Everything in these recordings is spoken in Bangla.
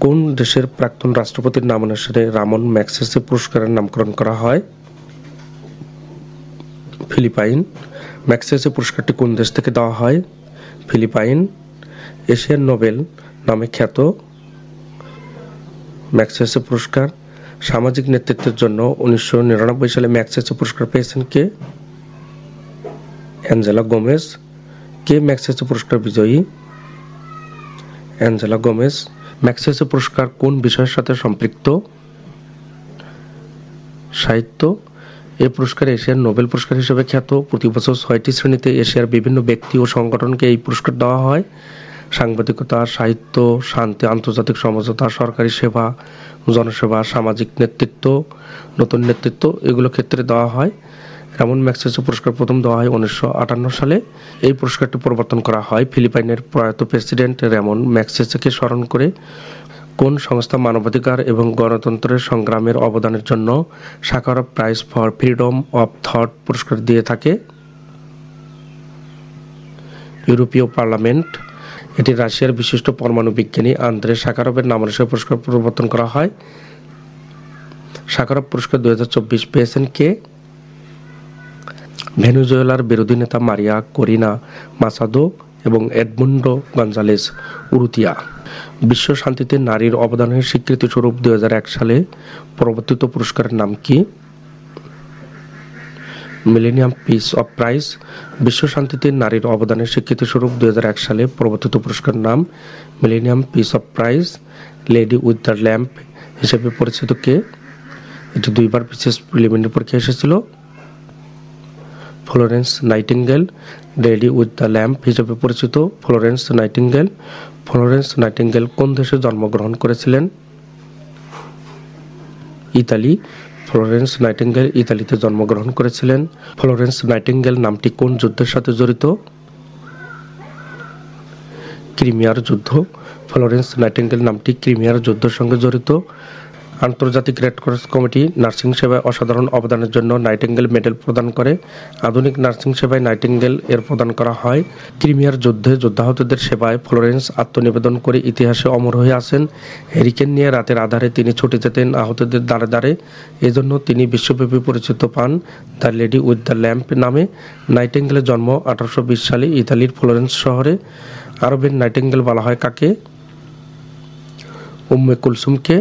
কোন দেশের প্রাক্তন রাষ্ট্রপতির নামানুসারে রামন ম্যাগসেসে পুরস্কারের নামকরণ করা হয়? ফিলিপাইন। ম্যাগসেসে পুরস্কারটি কোন দেশ থেকে দেওয়া হয়? ফিলিপাইন। এশিয়ার নোবেল নামে খ্যাত ম্যাগসেসে পুরস্কার। সামাজিক নেতৃত্বের জন্য 1999 সালে ম্যাগসেসে পুরস্কার পেয়েছেন কে? Angela Gomez. কে ম্যাগসেসে পুরস্কার বিজয়ী? Angela Gomez. ম্যাগসেসে পুরস্কার কোন বিষয়ের সাথে সম্পৃক্ত? সাহিত্য। এই পুরস্কার এশিয়ার নোবেল পুরস্কার হিসেবে খ্যাত। প্রতি বছর 6টি শ্রেণীতে এশিয়ার বিভিন্ন ব্যক্তি ও সংগঠনকে এই পুরস্কার দেওয়া হয়। সাংবাদিকতা, সাহিত্য, শান্তি, আন্তর্জাতিক সমঝোতা, সরকারি সেবা, জনসেবা, সামাজিক নেতৃত্ব, নতুন নেতৃত্ব এগুলো ক্ষেত্রে দেওয়া হয়। রামন ম্যাগসেসে পুরস্কার প্রথম দেওয়া হয় 1958 সালে। এই পুরস্কারটি প্রবর্তন করা হয় ফিলিপাইনের প্রয়াত প্রেসিডেন্ট রামন ম্যাগসেসেকে স্মরণ করে। কোন সংস্থা মানবাধিকার এবং গণতন্ত্রের সংগ্রামের অবদানের জন্য Sakharov prize for freedom of thought পুরস্কার দিয়ে থাকে? ইউরোপীয় পার্লামেন্ট। এটি রাশিয়ার বিশিষ্ট পরমাণু বিজ্ঞানী আন্দ্রে সাখারভের নামানুসারে পুরস্কার প্রবর্তন করা হয়। সাখারভ পুরস্কার 2024 পেয়েছেন কে? ভেনেজুয়েলার বিরোধী নেতা মারিয়া করিনা মাচাদো এবং এডমুন্ডো গঞ্জালেস উরুতিয়া। বিশ্ব শান্তিতে নারীর অবদানের স্বীকৃতিস্বরূপ 2001 সালে প্রবর্তিত পুরস্কারের নাম কি? Millennium piece of prize. বিশ্ব শান্তিতে নারীর অবদানের স্বীকৃতিস্বরূপ 2001 সালে প্রবর্তিত পুরস্কারের নাম millennium piece of prize. Lady with the lamp হিসেবে পরিচিত কে? এটি 2বার বিশেষ প্রিলিমিনারি পরীক্ষা এসেছিল। Florence nightingale. Lady with the lamp হিসেবে পরিচিত ফ্লোরেন্স নাইটিঙ্গেল। ফ্লোরেন্স নাইটিঙ্গেল কোন দেশে জন্মগ্রহণ করেছিলেন? ইতালি। ফ্লোরেন্স নাইটিঙ্গেল ইতালিতে জন্মগ্রহণ করেছিলেন। ফ্লোরেন্স নাইটিঙ্গেল নামটি কোন যুদ্ধের সাথে জড়িত? ক্রিমিয়ার যুদ্ধ। ফ্লোরেন্স নাইটিঙ্গেল নামটি ক্রিমিয়ার যুদ্ধের সঙ্গে জড়িত। আন্তর্জাতিক রেড ক্রস কমিটি নার্সিং সেবায় অসাধারণ অবদানের জন্য নাইটিঙ্গেল মেডেল প্রদান করে। আধুনিক নার্সিং সেবায় নাইটিঙ্গেল এর প্রদান করা হয়। ক্রিমিয়ার যুদ্ধে যোদ্ধাহতদের সেবায় ফ্লোরেন্স আত্মনিবেদন করে ইতিহাসে অমর হয়ে আছেন। হ্যারিকেন নিয়ে রাতের আধারে তিনি ছুটে যেতেন আহতদের দ্বারে দ্বারে। এজন্য তিনি বিশ্বব্যাপী পরিচিত পান the lady with the lamp নামে। নাইটিঙ্গেলের জন্ম 1820 সালে ইতালির ফ্লোরেন্স শহরে। আরবের নাইটিঙ্গেল বলা হয় কাকে? উম্মে কুলসুমকে।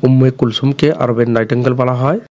উম্মে কুলসুমকে আরবের নাইটিঙ্গেল বলা হয়।